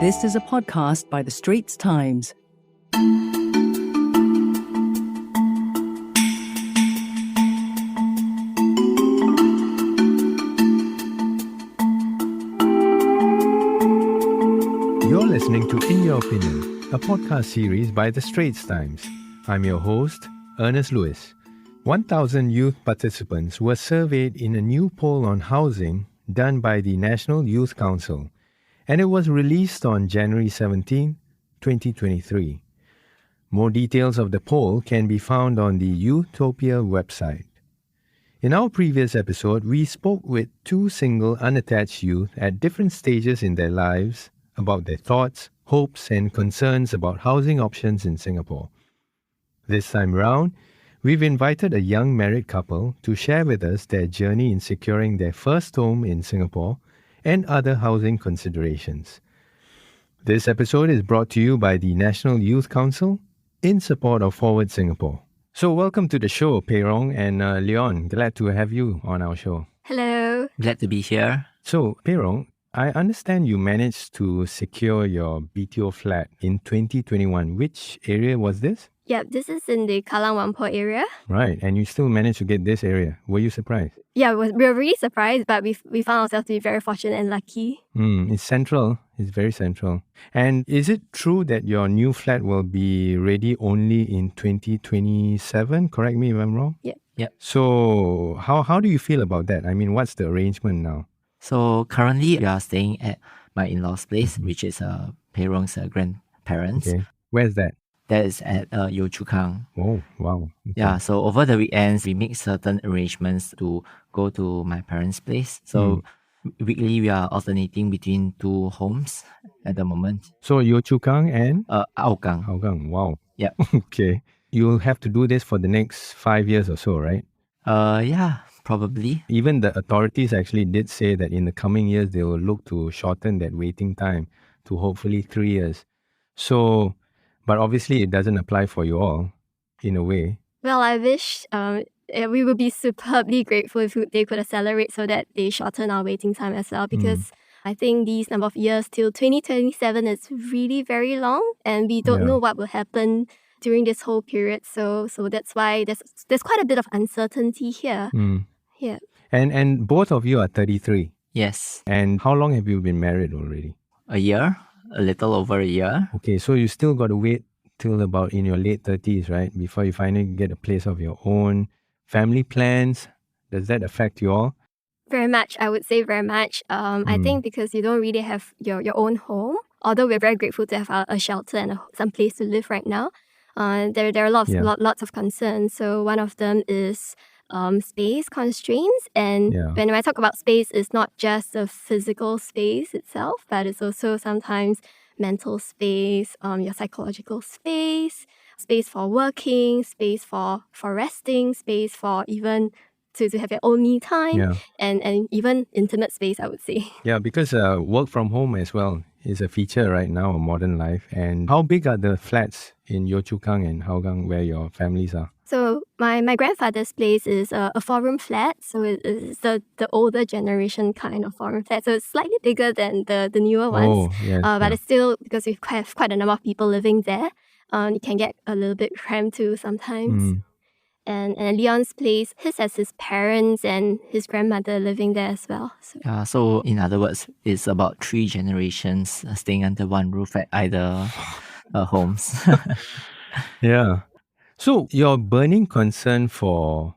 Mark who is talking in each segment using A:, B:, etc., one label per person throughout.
A: This is a podcast by The Straits Times.
B: You're listening to In Your Opinion, a podcast series by The Straits Times. I'm your host, Ernest Lewis. 1,000 youth participants were surveyed in a new poll on housing done by the National Youth Council, and it was released on January 17, 2023. More details of the poll can be found on the Utopia website. In our previous episode, we spoke with two single, unattached youth at different stages in their lives about their thoughts, hopes, and concerns about housing options in Singapore. This time round, we've invited a young married couple to share with us their journey in securing their first home in Singapore and other housing considerations. This episode is brought to you by the National Youth Council in support of Forward Singapore. So welcome to the show, Peirong and Leon. Glad to have you on our show.
C: Hello.
D: Glad to be here.
B: So, Peirong, I understand you managed to secure your BTO flat in 2021. Which area was this?
C: Yeah, this is in the Kallang Whampoa area.
B: Right, and you still managed to get this area. Were you surprised?
C: Yeah, we were really surprised, but we found ourselves to be very fortunate and lucky.
B: It's central. It's very central. And is it true that your new flat will be ready only in 2027? Correct me if I'm wrong.
C: Yeah.
B: So how do you feel about that? I mean, what's the arrangement now?
D: So currently we are staying at my in-laws' place, which is Peirong's grandparents.
B: Okay. Where's that?
D: That is at Yio Chu Kang.
B: Oh, wow. Okay.
D: Yeah, so over the weekends, we make certain arrangements to go to my parents' place. So weekly, we are alternating between two homes at the moment.
B: So Yio Chu Kang and
D: Hougang.
B: Hougang. Wow.
D: Yeah.
B: Okay. You'll have to do this for the next 5 years or so, right?
D: Yeah, probably.
B: Even the authorities actually did say that in the coming years, they will look to shorten that waiting time to hopefully 3 years. So, but obviously it doesn't apply for you all in a way.
C: Well, I wish we would be superbly grateful if they could accelerate so that they shorten our waiting time as well, because I think these number of years till 2027 is really very long, and we don't know what will happen during this whole period. So that's why there's quite a bit of uncertainty here. Yeah.
B: And both of you are 33.
D: Yes.
B: And how long have you been married already?
D: A year, a little over a year.
B: Okay, so you still got to wait till about in your late 30s, right? Before you finally get a place of your own. Family plans, does that affect you all?
C: Very much, I would say very much. I think because you don't really have your own home, although we're very grateful to have a shelter and some place to live right now, there are lots of concerns. So one of them is space constraints. And when I talk about space, it's not just the physical space itself, but it's also sometimes mental space, your psychological space, space for working, space for resting, space for even to have your own me time, and even intimate space, I would say.
B: Yeah, because work from home as well is a feature right now of modern life. And how big are the flats in Yio Chu Kang and Hougang where your families are?
C: So my grandfather's place is a 4-room flat. So it's the older generation kind of 4-room flat. So it's slightly bigger than the newer ones. But it's still, because we have quite a number of people living there, it can get a little bit cramped too sometimes. And Leon's place, his has his parents and his grandmother living there as well.
D: So in other words, it's about 3 generations staying under one roof at either homes.
B: Yeah. So your burning concern for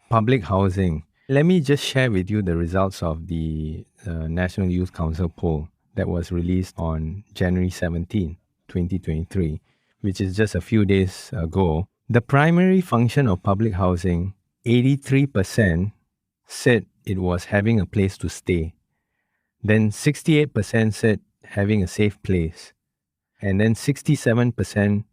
B: public housing, let me just share with you the results of the National Youth Council poll that was released on January 17, 2023, which is just a few days ago. The primary function of public housing, 83% said it was having a place to stay. Then 68% said having a safe place. And then 67%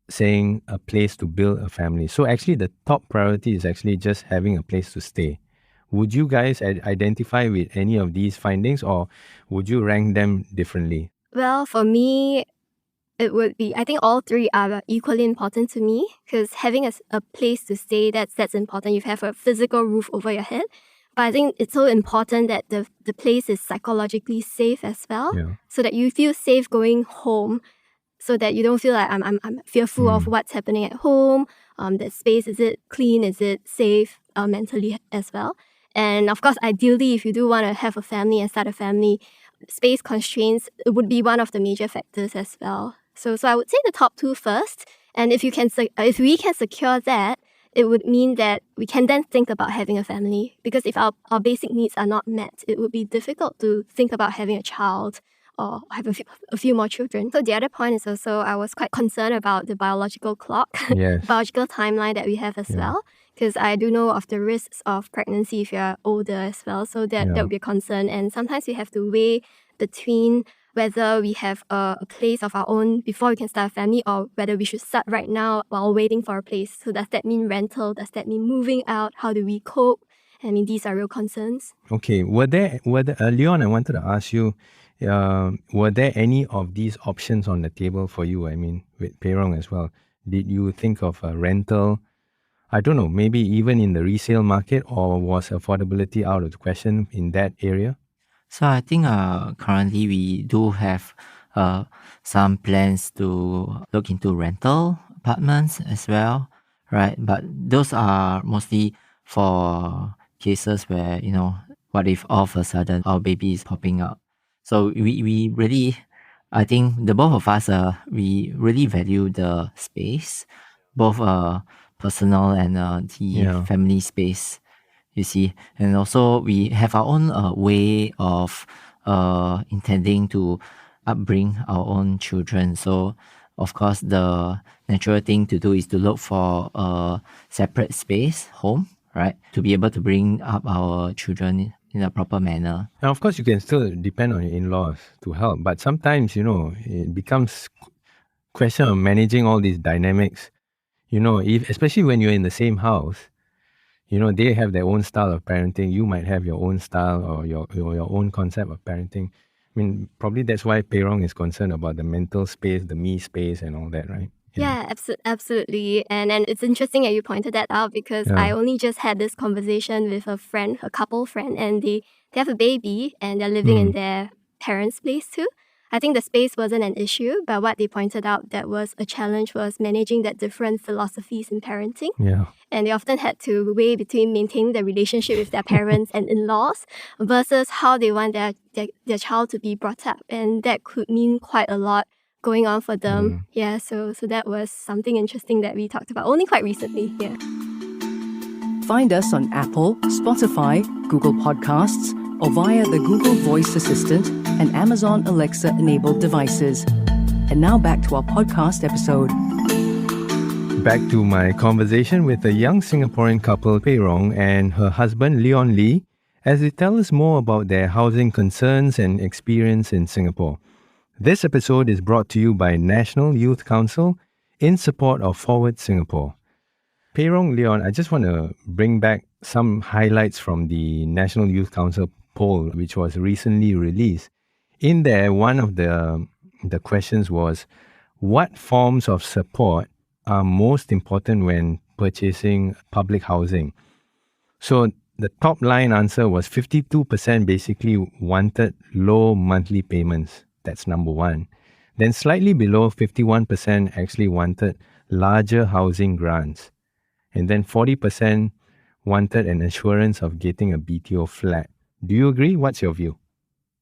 B: saying a place to build a family. So actually the top priority is actually just having a place to stay. Would you guys identify with any of these findings, or would you rank them differently?
C: Well, for me, it would be, I think all 3 are equally important to me, because having a place to stay, that's important. You have a physical roof over your head. But I think it's so important that the place is psychologically safe as well,
B: Yeah.
C: so that you feel safe going home, so that you don't feel like I'm fearful of what's happening at home. The space, is it clean? Is it safe mentally as well? And of course, ideally, if you do want to have a family and start a family, space constraints would be one of the major factors as well. So I would say the top two first. And if we can secure that, it would mean that we can then think about having a family. Because if our basic needs are not met, it would be difficult to think about having a child or have a few more children. So the other point is also, I was quite concerned about the biological clock,
B: Yes.
C: biological timeline that we have as well. Because I do know of the risks of pregnancy if you're older as well. So that would be a concern. And sometimes we have to weigh between whether we have a place of our own before we can start a family, or whether we should start right now while waiting for a place. So does that mean rental? Does that mean moving out? How do we cope? I mean, these are real concerns.
B: Okay. Were there Leon, I wanted to ask you, were there any of these options on the table for you? I mean, with Peirong as well. Did you think of a rental? I don't know, maybe even in the resale market, or was affordability out of the question in that area?
D: So I think currently we do have some plans to look into rental apartments as well, right? But those are mostly for cases where, what if all of a sudden our baby is popping out? So we really, I think the both of us, we really value the space, both personal and the family space. You see, and also we have our own way of intending to upbring our own children. So, of course, the natural thing to do is to look for a separate space, home, right, to be able to bring up our children in a proper manner.
B: Now, of course, you can still depend on your in-laws to help, but sometimes, it becomes question of managing all these dynamics. Especially when you're in the same house. They have their own style of parenting. You might have your own style or your own concept of parenting. I mean, probably that's why Peirong is concerned about the mental space, the me space, and all that, right?
C: Yeah, absolutely. And it's interesting that you pointed that out, because I only just had this conversation with a couple friend, and they have a baby and they're living in their parents' place too. I think the space wasn't an issue, but what they pointed out that was a challenge was managing that different philosophies in parenting.
B: Yeah.
C: And they often had to weigh between maintaining the relationship with their parents and in-laws versus how they want their child to be brought up. And that could mean quite a lot going on for them. Yeah, so that was something interesting that we talked about only quite recently. Yeah.
A: Find us on Apple, Spotify, Google Podcasts, or via the Google Voice Assistant and Amazon Alexa-enabled devices. And now back to our podcast episode.
B: Back to my conversation with a young Singaporean couple, Peirong, and her husband, Leon Lee, as they tell us more about their housing concerns and experience in Singapore. This episode is brought to you by National Youth Council in support of Forward Singapore. Peirong, Leon, I just want to bring back some highlights from the National Youth Council poll, which was recently released. In there, one of the questions was, what forms of support are most important when purchasing public housing? So the top line answer was 52% basically wanted low monthly payments. That's number one. Then slightly below, 51% actually wanted larger housing grants. And then 40% wanted an assurance of getting a BTO flat. Do you agree? What's your view?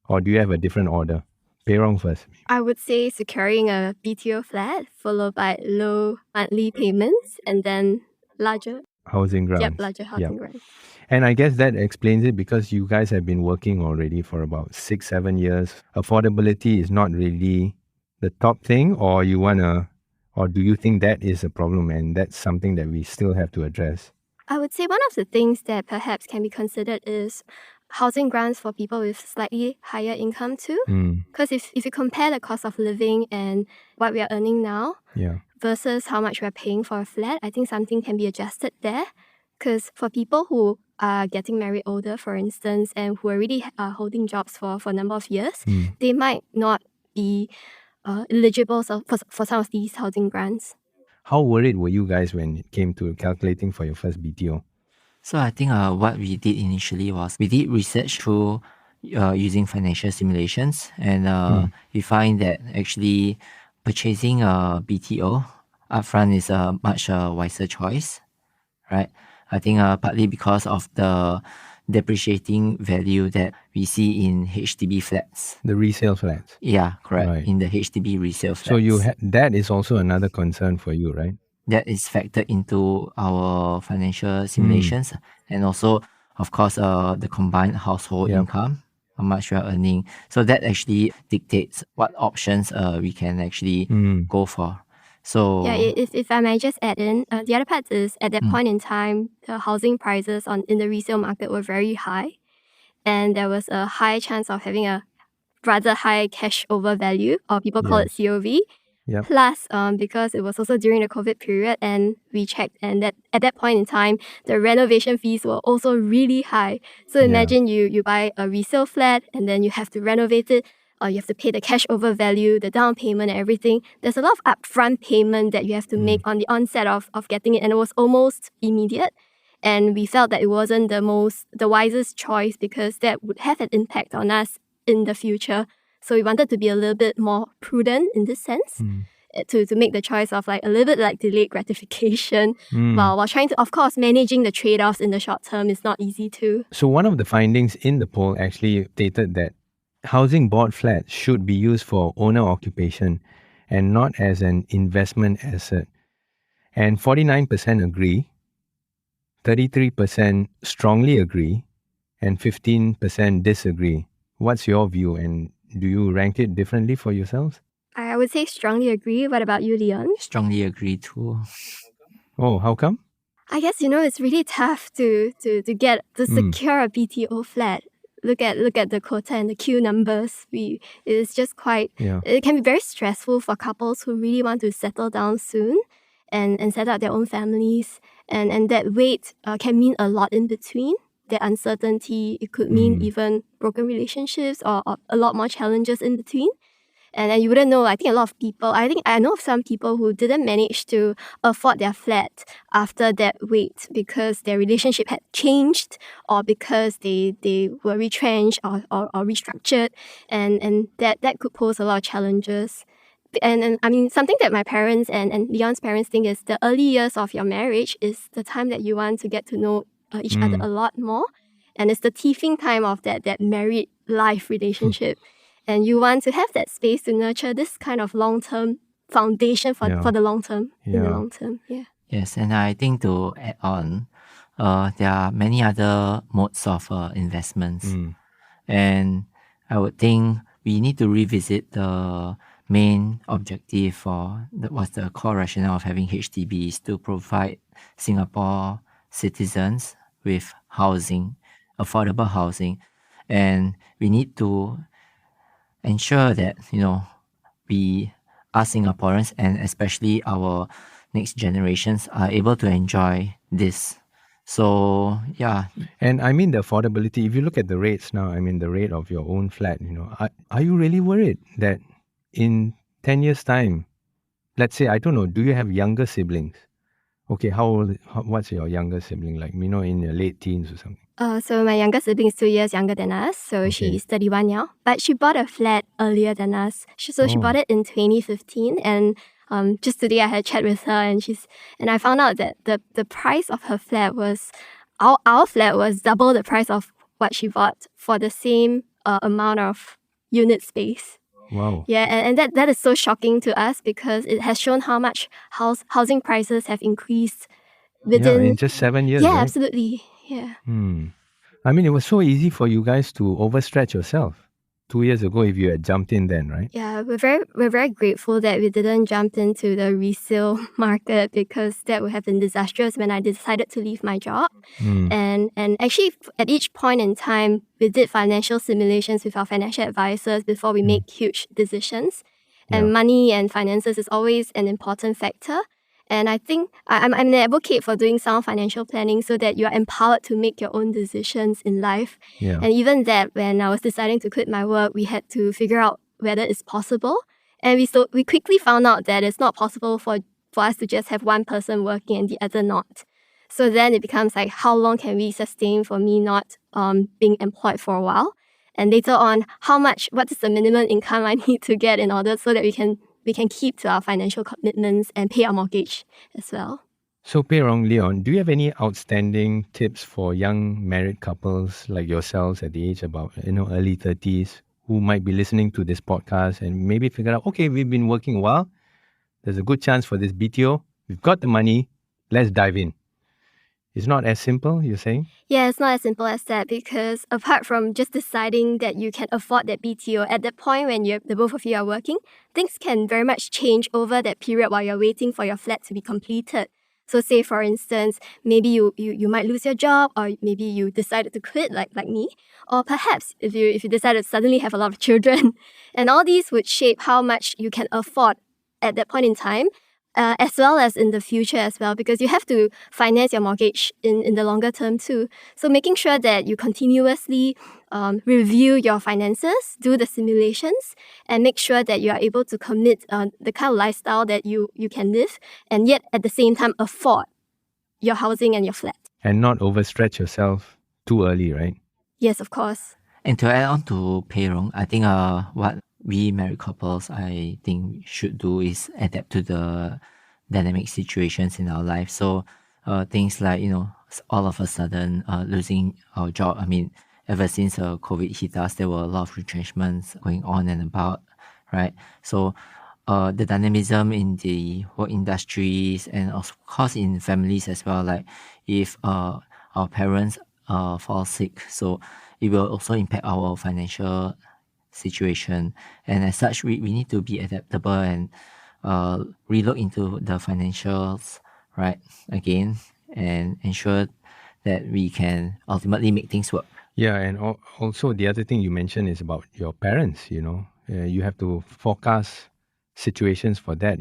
B: Or do you have a different order? Peirong first.
C: I would say securing a BTO flat, followed by low monthly payments, and then larger
B: housing grants.
C: Yep, larger housing grants.
B: And I guess that explains it, because you guys have been working already for about 6-7 years. Affordability is not really the top thing, or do you think that is a problem and that's something that we still have to address?
C: I would say one of the things that perhaps can be considered is housing grants for people with slightly higher income too. Because if you compare the cost of living and what we are earning now versus how much we're paying for a flat, I think something can be adjusted there. Because for people who are getting married older, for instance, and who already are holding jobs for a number of years, they might not be eligible for some of these housing grants.
B: How worried were you guys when it came to calculating for your first BTO?
D: So I think what we did initially was we did research through using financial simulations, and we find that actually purchasing a BTO upfront is a much wiser choice, right? I think partly because of the depreciating value that we see in HDB flats.
B: The resale flats.
D: Yeah, correct.
B: Right.
D: In the HDB resale flats.
B: So that is also another concern for you, right?
D: That is factored into our financial simulations, and also, of course, the combined household income, how much we are earning. So that actually dictates what options we can actually go for. So
C: yeah, if I may just add in, the other part is at that point in time, the housing prices in the resale market were very high, and there was a high chance of having a rather high cash over value, or people call it COV.
B: Yep.
C: Plus, because it was also during the COVID period, and we checked, and that at that point in time, the renovation fees were also really high. So imagine you buy a resale flat, and then you have to renovate it, or you have to pay the cash over value, the down payment and everything. There's a lot of upfront payment that you have to make on the onset of getting it, and it was almost immediate. And we felt that it wasn't the wisest choice, because that would have an impact on us in the future. So we wanted to be a little bit more prudent in this sense, to make the choice of like a little bit like delayed gratification, while trying to, of course, managing the trade-offs in the short term is not easy too.
B: So one of the findings in the poll actually stated that housing board flats should be used for owner occupation and not as an investment asset. And 49% agree, 33% strongly agree, and 15% disagree. What's your view, and do you rank it differently for yourselves?
C: I would say strongly agree. What about you, Leon?
D: Strongly agree too.
B: Oh, how come?
C: I guess, it's really tough to secure a BTO flat. Look at the quota and the queue numbers. It's just quite, it can be very stressful for couples who really want to settle down soon and set up their own families. And that wait can mean a lot in between. That uncertainty, it could mean even broken relationships or a lot more challenges in between. And then you wouldn't know. I think I know of some people who didn't manage to afford their flat after that wait, because their relationship had changed, or because they were retrenched or restructured, and that could pose a lot of challenges. And I mean, something that my parents and Leon's parents think is the early years of your marriage is the time that you want to get to know each other a lot more, and it's the teething time of that married life relationship. And you want to have that space to nurture this kind of long-term foundation for the long term. In the long term,
D: Yes, and I think to add on, there are many other modes of investments, and I would think we need to revisit the main objective, or what's the core rationale of having HDBs, to provide Singapore citizens with housing, affordable housing, and we need to ensure that we are Singaporeans, and especially our next generations, are able to enjoy this. So
B: and I mean the affordability. If you look at the rates now, I mean the rate of your own flat, are you really worried that in 10 years time, let's say, I don't know, do you have younger siblings? Okay, what's your younger sibling like? In your late teens or something?
C: So my younger sibling is 2 years younger than us. So she is 31 now. But she bought a flat earlier than us. She bought it in 2015. And just today I had a chat with her, and I found out that the price of her flat was, our flat was double the price of what she bought for the same amount of unit space.
B: Wow.
C: Yeah, and that is so shocking to us, because it has shown how much housing prices have increased within...
B: in just 7 years,
C: Yeah,
B: right?
C: absolutely. Yeah.
B: I mean, it was so easy for you guys to overstretch yourself 2 years ago if you had jumped in then, right?
C: Yeah, we're very grateful that we didn't jump into the resale market, because that would have been disastrous when I decided to leave my job. And actually, at each point in time, we did financial simulations with our financial advisors before we make huge decisions. And money and finances is always an important factor. And I think I'm an advocate for doing sound financial planning, so that you are empowered to make your own decisions in life.
B: Yeah.
C: And even that, when I was deciding to quit my work, we had to figure out whether it's possible. And we quickly found out that it's not possible for us to just have one person working and the other not. So then it becomes like, how long can we sustain for me not being employed for a while? And later on, what is the minimum income I need to get in order so that we can keep to our financial commitments and pay our mortgage as well.
B: So, Pei Rong, Leon, do you have any outstanding tips for young married couples like yourselves at the age about early 30s who might be listening to this podcast and maybe figure out, okay, we've been working a while. There's a good chance for this BTO. We've got the money. Let's dive in. It's not as simple, you're saying?
C: Yeah, it's not as simple as that, because apart from just deciding that you can afford that BTO, at that point when the both of you are working, things can very much change over that period while you're waiting for your flat to be completed. So say, for instance, maybe you might lose your job, or maybe you decided to quit like me, or perhaps if you decided to suddenly have a lot of children. And all these would shape how much you can afford at that point in time, as well as in the future as well, because you have to finance your mortgage in the longer term too. So making sure that you continuously review your finances, do the simulations, and make sure that you are able to commit the kind of lifestyle that you can live, and yet at the same time afford your housing and your flat.
B: And not overstretch yourself too early, right?
C: Yes, of course.
D: And to add on to Pei Rong, I think what we married couples, I think, should do is adapt to the dynamic situations in our life. So things like, all of a sudden losing our job. I mean, ever since COVID hit us, there were a lot of retrenchments going on and about, right? So the dynamism in the work industries and of course in families as well, like if our parents fall sick, so it will also impact our financial situation. And as such, we need to be adaptable and relook into the financials, right, again, and ensure that we can ultimately make things work.
B: Yeah, and also the other thing you mentioned is about your parents, you have to forecast situations for that,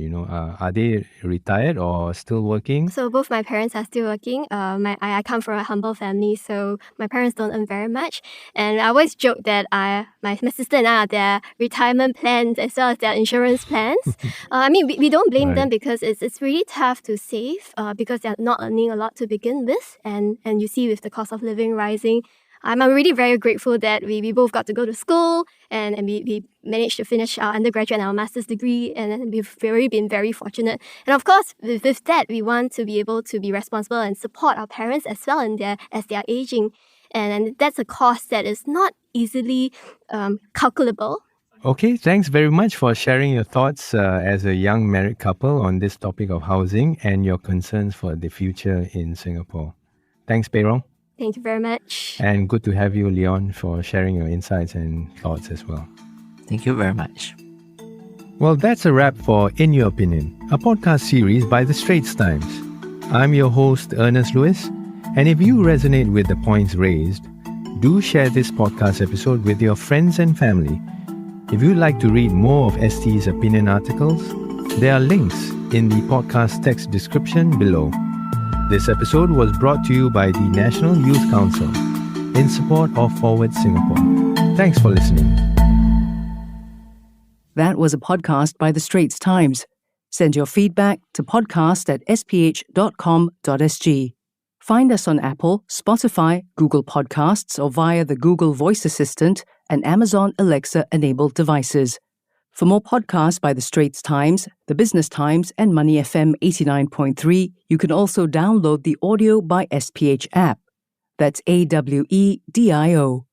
B: are they retired or still working?
C: So both my parents are still working. I come from a humble family, so my parents don't earn very much. And I always joke that my sister and I are their retirement plans as well as their insurance plans. I mean, we don't blame them, because it's really tough to save because they're not earning a lot to begin with. And you see with the cost of living rising, I'm really very grateful that we both got to go to school and we managed to finish our undergraduate and our master's degree, and we've really been very fortunate. And of course, with that, we want to be able to be responsible and support our parents as well as they are aging. And that's a cost that is not easily calculable.
B: Okay, thanks very much for sharing your thoughts as a young married couple on this topic of housing and your concerns for the future in Singapore. Thanks, Pei Rong.
C: Thank you very much.
B: And good to have you, Leon, for sharing your insights and thoughts as well.
D: Thank you very much.
B: Well, that's a wrap for In Your Opinion, a podcast series by The Straits Times. I'm your host, Ernest Lewis, and if you resonate with the points raised, do share this podcast episode with your friends and family. If you'd like to read more of ST's opinion articles, there are links in the podcast text description below. This episode was brought to you by the National Youth Council in support of Forward Singapore. Thanks for listening.
A: That was a podcast by The Straits Times. Send your feedback to podcast@sph.com.sg. Find us on Apple, Spotify, Google Podcasts, or via the Google Voice Assistant and Amazon Alexa-enabled devices. For more podcasts by The Straits Times, The Business Times, and Money FM 89.3, you can also download the Audio by SPH app. That's AWEDIO.